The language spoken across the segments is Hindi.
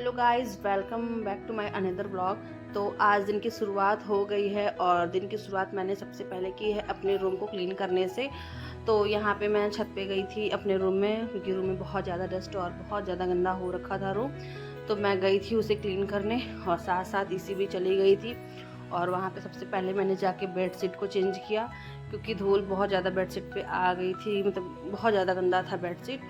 Hello guys, welcome back to my another blog. तो आज दिन की शुरुआत हो गई है और दिन की शुरुआत मैंने सबसे पहले की है अपने रूम को क्लीन करने से। तो यहाँ पे मैं छत पे गई थी अपने रूम में, क्योंकि रूम में बहुत ज़्यादा डस्ट और बहुत ज़्यादा गंदा हो रखा था रूम। तो मैं गई थी उसे क्लीन करने और साथ साथ इसी भी चली गई थी। और वहाँ पे सबसे पहले मैंने जाके बेड शीट को चेंज किया, क्योंकि धूल बहुत ज़्यादा बेड शीट पे आ गई थी, मतलब बहुत ज़्यादा गंदा था बेड शीट।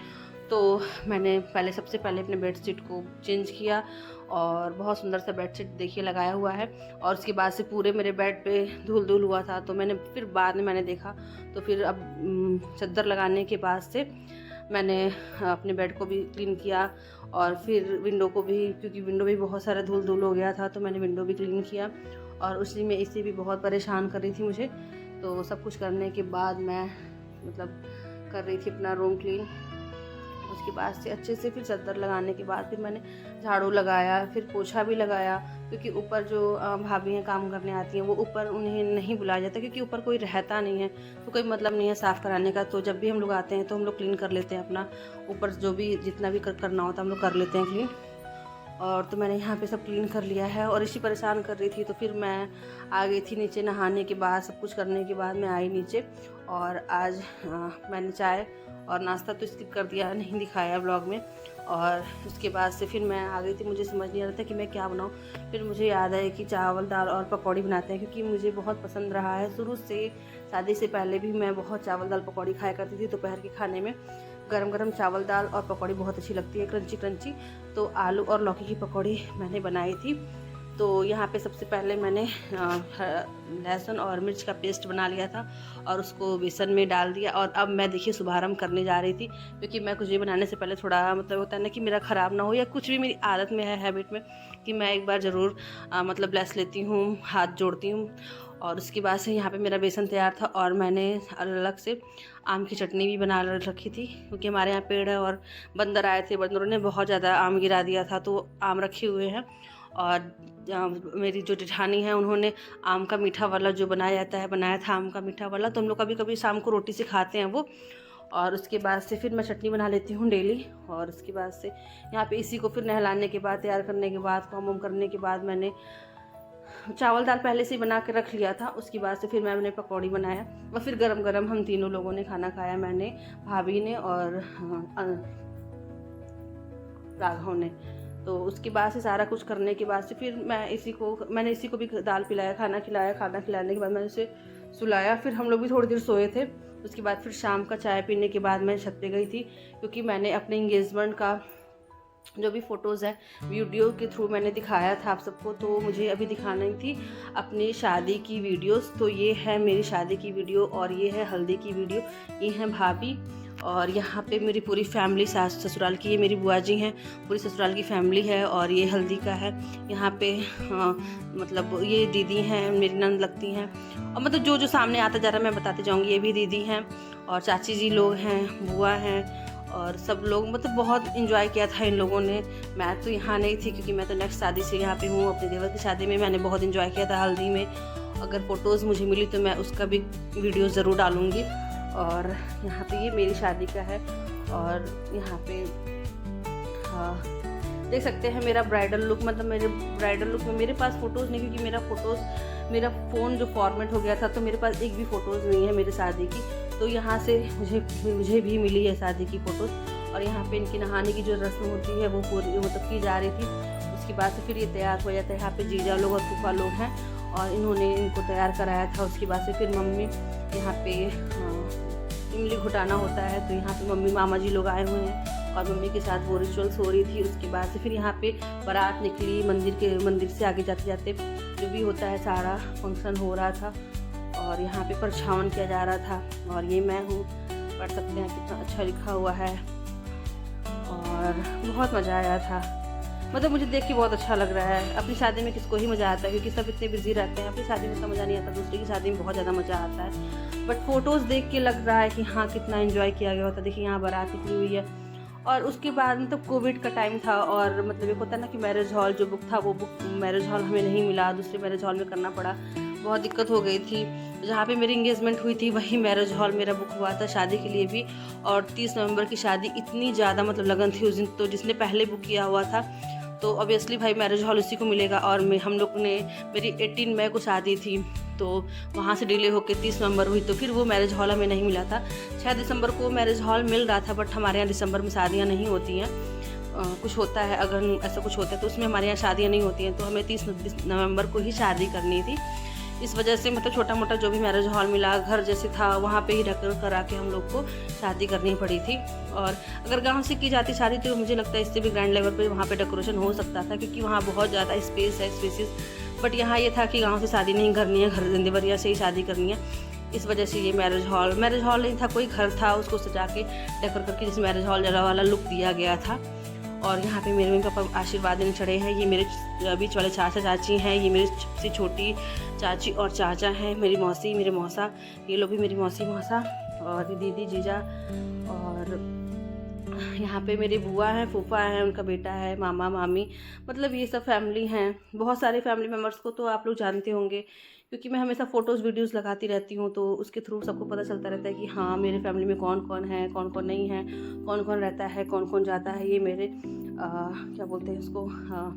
तो मैंने सबसे पहले अपने बेड शीट को चेंज किया और बहुत सुंदर सा बेड शीट देखिए लगाया हुआ है। और उसके बाद से पूरे मेरे बेड पे धूल धूल हुआ था, तो मैंने फिर बाद में मैंने देखा, तो फिर अब चादर लगाने के बाद से मैंने अपने बेड को भी क्लीन किया और फिर विंडो को भी, क्योंकि विंडो भी बहुत सारा धूल धूल हो गया था, तो मैंने विंडो भी क्लीन किया। और उसी में इसे भी बहुत परेशान कर रही थी मुझे। तो सब कुछ करने के बाद मैं मतलब कर रही थी अपना रूम क्लीन। उसके बाद से अच्छे से फिर चादर लगाने के बाद फिर मैंने झाड़ू लगाया, फिर पोछा भी लगाया, क्योंकि ऊपर जो भाभी हैं काम करने आती हैं वो ऊपर उन्हें नहीं बुलाया जाता, क्योंकि ऊपर कोई रहता नहीं है, तो कोई मतलब नहीं है साफ़ कराने का। तो जब भी हम लोग आते हैं तो हम लोग क्लीन कर लेते हैं अपना ऊपर, जो भी जितना भी करना होता है हम लोग कर लेते हैं क्लीन। और तो मैंने यहाँ पे सब क्लीन कर लिया है और इसी परेशान कर रही थी। तो फिर मैं आ गई थी नीचे, नहाने के बाद सब कुछ करने के बाद मैं आई नीचे। और आज मैंने चाय और नाश्ता तो स्किप कर दिया, नहीं दिखाया ब्लॉग में। और उसके बाद से फिर मैं आ गई थी, मुझे समझ नहीं आ रहा था कि मैं क्या बनाऊँ। फिर मुझे याद आया कि चावल दाल और पकौड़ी बनाते हैं, क्योंकि मुझे बहुत पसंद रहा है शुरू से। शादी से पहले भी मैं बहुत चावल दाल पकौड़ी खाया करती थी। दोपहर के खाने में गरम गरम चावल दाल और पकौड़ी बहुत अच्छी लगती है, क्रंची क्रंची। तो आलू और लौकी की पकौड़ी मैंने बनाई थी। तो यहाँ पे सबसे पहले मैंने लहसुन और मिर्च का पेस्ट बना लिया था और उसको बेसन में डाल दिया। और अब मैं देखिए शुभारंभ करने जा रही थी, क्योंकि मैं कुछ भी बनाने से पहले थोड़ा मतलब होता है ना कि मेरा ख़राब ना हो, या कुछ भी मेरी आदत में है, हैबिट में, कि मैं एक बार ज़रूर मतलब ब्लेस लेती हूँ, हाथ जोड़ती हूँ। और उसके बाद से यहाँ पे मेरा बेसन तैयार था और मैंने अलग से आम की चटनी भी बना रखी थी, क्योंकि हमारे यहाँ पेड़ है और बंदर आए थे, बंदरों ने बहुत ज़्यादा आम गिरा दिया था, तो आम रखे हुए हैं। और मेरी जो जेठानी है उन्होंने आम का मीठा वाला जो बनाया जाता है बनाया था, आम का मीठा वाला। तो हम लोग कभी कभी शाम को रोटी से खाते हैं वो। और उसके बाद से फिर मैं चटनी बना लेती हूँ डेली। और उसके बाद से यहाँ पे इसी को फिर नहलाने के बाद, तैयार करने के बाद, काम वाम करने के बाद मैंने चावल दाल पहले से ही बना के रख लिया था। उसके बाद से फिर मैंने पकौड़ी बनाया और फिर गरम गरम हम तीनों लोगों ने खाना खाया, मैंने, भाभी ने और राघव ने। तो उसके बाद से सारा कुछ करने के बाद से फिर मैंने इसी को भी दाल पिलाया, खाना खिलाया। खाना खिलाने के बाद मैंने उसे सुलाया, फिर हम लोग भी थोड़ी देर सोए थे। उसके बाद फिर शाम का चाय पीने के बाद मैं छत पे गई थी, क्योंकि मैंने अपने इंगेजमेंट का जो भी फ़ोटोज़ है वीडियो के थ्रू मैंने दिखाया था आप सबको, तो मुझे अभी दिखानी थी अपनी शादी की वीडियोस। तो ये है मेरी शादी की वीडियो और ये है हल्दी की वीडियो। ये हैं भाभी और यहाँ पे मेरी पूरी फैमिली, सास ससुराल की, ये मेरी बुआ जी हैं, पूरी ससुराल की फैमिली है। और ये हल्दी का है यहाँ पे। मतलब ये दीदी हैं, मेरी नंद लगती हैं, और मतलब जो जो सामने आता जा रहा है मैं बताते जाऊँगी। ये भी दीदी हैं और चाची जी लोग हैं, बुआ हैं, और सब लोग, मतलब बहुत इन्जॉय किया था इन लोगों ने। मैं तो यहाँ नहीं थी, क्योंकि मैं तो नेक्स्ट शादी से यहाँ पे हूँ। अपने देवर की शादी में मैंने बहुत इन्जॉय किया था हल्दी में। अगर फ़ोटोज़ मुझे मिली तो मैं उसका भी वीडियो ज़रूर डालूँगी। और यहाँ पे ये मेरी शादी का है। और यहाँ पे देख सकते हैं मेरा ब्राइडल लुक, मतलब मेरे ब्राइडल लुक में मेरे पास फ़ोटोज़ नहीं, क्योंकि मेरा फ़ोन जो फॉर्मेट हो गया था, तो मेरे पास एक भी फ़ोटोज़ नहीं है मेरी शादी की। तो यहाँ से मुझे भी मिली है शादी की फ़ोटोज़। और यहाँ पे इनकी नहाने की जो रस्म होती है वो पूरी मतलब की जा रही थी। उसके बाद से फिर ये तैयार हो जाता है। यहाँ पे जीजा लोग और फूफा लोग हैं और इन्होंने इनको तैयार कराया था। उसके बाद से फिर मम्मी, यहाँ पे इमली घुटाना होता है, तो यहाँ पे मम्मी मामा जी लोग आए हुए हैं और मम्मी के साथ वो रिचुअल्स हो रही थी। उसके बाद से फिर यहाँ पे बारात निकली, मंदिर से आगे जाते जाते जो भी होता है सारा फंक्शन हो रहा था। और यहाँ पे परछावन किया जा रहा था। और ये मैं हूँ, पढ़ सकते हैं कितना अच्छा लिखा हुआ है। और बहुत मज़ा आया था, मतलब मुझे देख के बहुत अच्छा लग रहा है। अपनी शादी में किसको ही मज़ा आता है, क्योंकि सब इतने बिजी रहते हैं। अपनी शादी में इतना मज़ा नहीं आता, दूसरे की शादी में बहुत ज़्यादा मज़ा आता है। बट फ़ोटोज़ देख के लग रहा है कि हाँ कितना एंजॉय किया गया होता। देखिए यहाँ बारात निकली हुई है। और उसके बाद मतलब कोविड का टाइम था और मतलब एक होता है ना कि मैरिज हॉल जो बुक था वो बुक मैरिज हॉल हमें नहीं मिला, दूसरे मैरिज हॉल में करना पड़ा। बहुत दिक्कत हो गई थी। जहाँ पे मेरी इंगेजमेंट हुई थी वही मैरिज हॉल मेरा बुक हुआ था शादी के लिए भी। और 30 नवंबर की शादी, इतनी ज़्यादा मतलब लगन थी उस दिन, तो जिसने पहले बुक किया हुआ था तो ऑब्वियसली भाई मैरिज हॉल उसी को मिलेगा। और हम लोग ने, मेरी 18 मई को शादी थी, तो वहाँ से डिले होकर 30 नवंबर हुई, तो फिर वो मैरिज हॉल हमें नहीं मिला था। 6 दिसंबर को मैरिज हॉल मिल रहा था, बट हमारे यहाँ दिसंबर में शादियाँ नहीं होती हैं। कुछ होता है, अगर ऐसा कुछ होता है तो उसमें हमारे यहाँ शादियाँ नहीं होती हैं, तो हमें 30 नवंबर को ही शादी करनी थी। इस वजह से मतलब छोटा मोटा जो भी मैरिज हॉल मिला, घर जैसे था, वहाँ पे ही डेकोरेट करा के हम लोग को शादी करनी पड़ी थी। और अगर गांव से की जाती शादी तो मुझे लगता है इससे भी ग्रैंड लेवल पे वहाँ पे डेकोरेशन हो सकता था, क्योंकि वहाँ बहुत ज़्यादा स्पेस है, स्पेसिस। बट यहाँ ये था कि गाँव से शादी नहीं करनी है, घर देवरिया से ही शादी करनी है। इस वजह से ये मैरिज हॉल नहीं था, कोई घर था, उसको सजा के डेकोरेट करके जैसे मैरिज हॉल जरा वाला लुक दिया गया था। और यहाँ पे मेरे मम्मी पापा आशीर्वाद देने चढ़े हैं। ये मेरे बीच वाले चाचा चाची हैं, ये मेरी सबसे छोटी चाची और चाचा हैं, मेरी मौसी, मेरे मौसा, ये लोग भी मेरी मौसी मौसा, और दीदी जीजा। और यहाँ पे मेरी बुआ हैं, फूफा हैं, उनका बेटा है, मामा मामी, मतलब ये सब फैमिली हैं। बहुत सारे फैमिली मेम्बर्स को तो आप लोग जानते होंगे, क्योंकि मैं हमेशा फ़ोटोज़ वीडियोज़ लगाती रहती हूँ, तो उसके थ्रू सबको पता चलता रहता है कि हाँ मेरे फैमिली में कौन कौन है, कौन कौन नहीं है, कौन कौन रहता है, कौन कौन जाता है। ये मेरे क्या बोलते हैं इसको, हाँ,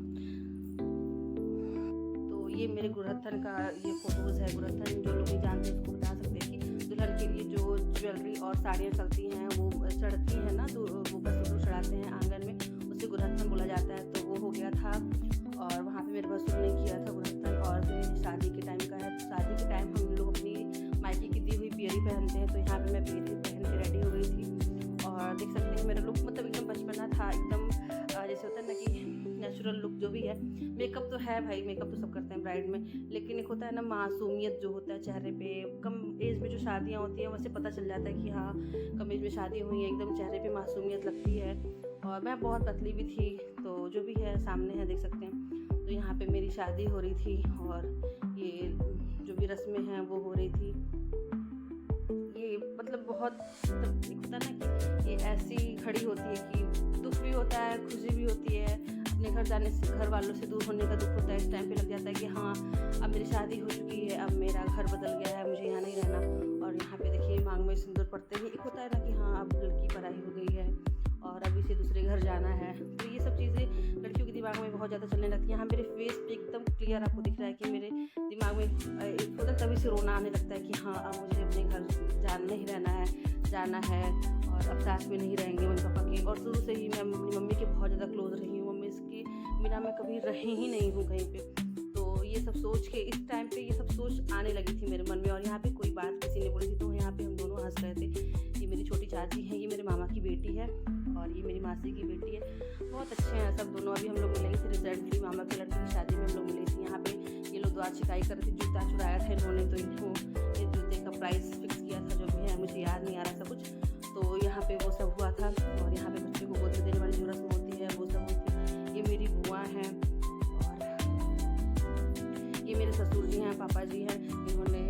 तो ये मेरे गुरहत्थन का ये फ़ोटोज़ है। गुरहत्थन जो लोग नहीं जानते उसको बता सकते हैं कि दुल्हन के लिए जो ज्वेलरी और साड़ियाँ चलती हैं, वो चढ़ती हैं ना, तो वो बस चढ़ाते हैं आंगन में, उसे गुरहत्थन बोला जाता है। तो वो हो गया था, और वहाँ पे मेरे भसुर ने किया था गुरहत्थन। और फिर शादी के टाइम का है, तो शादी के टाइम हम लोग अपनी मायके की दी हुई पियरी पहनते हैं, तो यहाँ पे मैं पियरी पहन के रेडी हो गई थी। और देख सकते हैं मेरा लुक मतलब एकदम बचपना था, एकदम जैसे होता है ना कि नेचुरल लुक जो भी है। मेकअप तो है भाई, मेकअप तो सब करते हैं ब्राइड में, लेकिन एक होता है ना मासूमियत जो होता है चेहरे पे। कम एज में जो शादियाँ होती हैं वैसे पता चल जाता है कि हाँ कम एज में शादी हुई है, एकदम चेहरे पे मासूमियत लगती है। और मैं बहुत पतली भी थी, तो जो भी है सामने है, देख सकते हैं। तो यहाँ पे मेरी शादी हो रही थी, और ये जो भी रस्में हैं वो हो रही थी। ये मतलब बहुत मतलब एक होता है ना कि ये ऐसी घड़ी होती है कि दुख भी होता है, खुशी भी होती है। अपने घर जाने से, घर वालों से दूर होने का दुख होता है। इस टाइम पे लग जाता है कि हाँ अब मेरी शादी हो चुकी है, अब मेरा घर बदल गया है, मुझे यहाँ नहीं रहना। और यहाँ पे देखिए मांग में सिंदूर पड़ते ही एक होता है ना कि हाँ अब लड़की पराई हो गई है और अब इसे दूसरे घर जाना है। तो ये सब चीज़ें लड़कियों के दिमाग में बहुत ज़्यादा चलने लगती हैं। यहाँ मेरे फेस पे एकदम क्लियर आपको दिख रहा है कि मेरे दिमाग में एक होता तभी से रोना आने लगता है कि हाँ अब मुझे अपने घर नहीं रहना है, जाना है, और अब साथ में नहीं रहेंगे मम्मी पापा के। और शुरू से ही मैं अपनी मम्मी के बहुत ज़्यादा क्लोज रही हूँ, मम्मी इसके बिना मैं कभी रही ही नहीं हूँ कहीं पे। तो ये सब सोच के इस टाइम पे ये सब सोच आने लगी थी मेरे मन में। और यहाँ पे कोई बात किसी ने बोली थी, तो यहाँ पे हम दोनों हंस रहे थे। ये मेरी छोटी चाची है, ये मेरे मामा की बेटी है, और ये मेरी मासी की बेटी है। बहुत अच्छे हैं सब दोनों। अभी हम लोग मिले थे रिसेंटली, मामा के लड़के की शादी में हम लोग मिले थे। यहाँ पे ये लोग द्वार शिकाई कर रहे थे, जूता चुराया था इन्होंने, तो इनको ये जूते का प्राइस फिक्स किया था, जो भी है मुझे याद नहीं आ रहा था कुछ। तो यहाँ पे वो सब हुआ था, और यहाँ पे बच्चे को गोद देने वाली जो रस्म होती है वो सब हुई थी। ये मेरी बुआ हैं, और ये मेरे ससुर जी हैं, पापा जी हैं। इन्होंने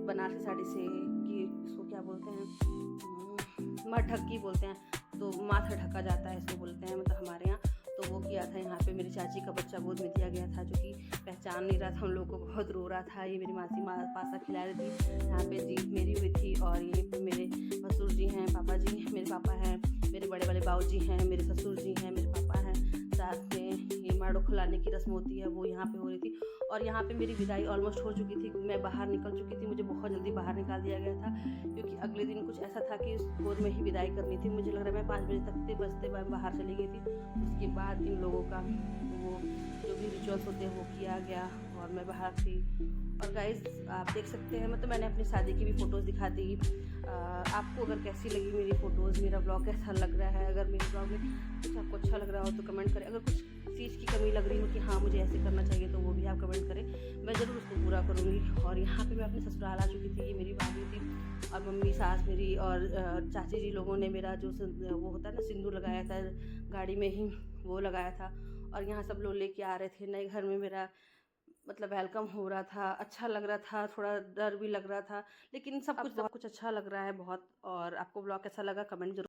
बनारसी साड़ी से कि इसको क्या बोलते हैं, मरढक्की बोलते हैं, तो माथा ढका जाता है इसको बोलते हैं मतलब हमारे यहाँ। तो वो किया था। यहाँ पे मेरी चाची का बच्चा गोद में दिया गया था, जो कि पहचान नहीं रहा था, उन लोगों को बहुत रो रहा था। ये मेरी मासी पासा खिला रही थी। यहाँ पे जीत मेरी हुई थी, और ये मेरे ससुर जी हैं, पापा जी, मेरे पापा हैं, मेरे बड़े बड़े बाबू जी हैं, मेरे ससुर जी हैं, मेरे पापा हैं। साथ में ये माड़ो खिलाने की रस्म होती है, वो यहाँ पे हो रही थी। और यहाँ पे मेरी विदाई ऑलमोस्ट हो चुकी थी, मैं बाहर निकल चुकी थी। मुझे बहुत जल्दी बाहर निकाल दिया गया था, क्योंकि अगले दिन कुछ ऐसा था कि उस भोर में ही विदाई करनी थी। मुझे लग रहा है मैं 5 बजे तक बजते बाहर चली गई थी। उसके बाद इन लोगों का वो जो भी रिचुअल्स होते हैं वो किया गया, और मैं बाहर थी। और गाइस आप देख सकते हैं, मतलब मैंने अपनी शादी की भी फ़ोटोज़ दिखा दी। आपको अगर कैसी लगी मेरी फ़ोटोज़, मेरा ब्लॉग कैसा लग रहा है, अगर मेरे ब्लॉग में कुछ आपको अच्छा लग रहा हो तो कमेंट करें। अगर कुछ चीज़ की कमी लग रही हो कि हाँ मुझे ऐसे करना चाहिए, तो वो भी आप कमेंट करें, मैं ज़रूर उसको पूरा करूँगी। और यहाँ पे मैं अपने ससुराल आ चुकी थी। ये मेरी भाभी थी, और मम्मी, सास मेरी, और चाची जी लोगों ने मेरा जो वो होता है ना सिंदूर लगाया था, गाड़ी में ही वो लगाया था। और यहाँ सब लोग लेके आ रहे थे। नए घर में मेरा मतलब वेलकम हो रहा था, अच्छा लग रहा था, थोड़ा डर भी लग रहा था, लेकिन सब कुछ अच्छा लग रहा है बहुत। और आपको ब्लॉग कैसा लगा कमेंट जरूर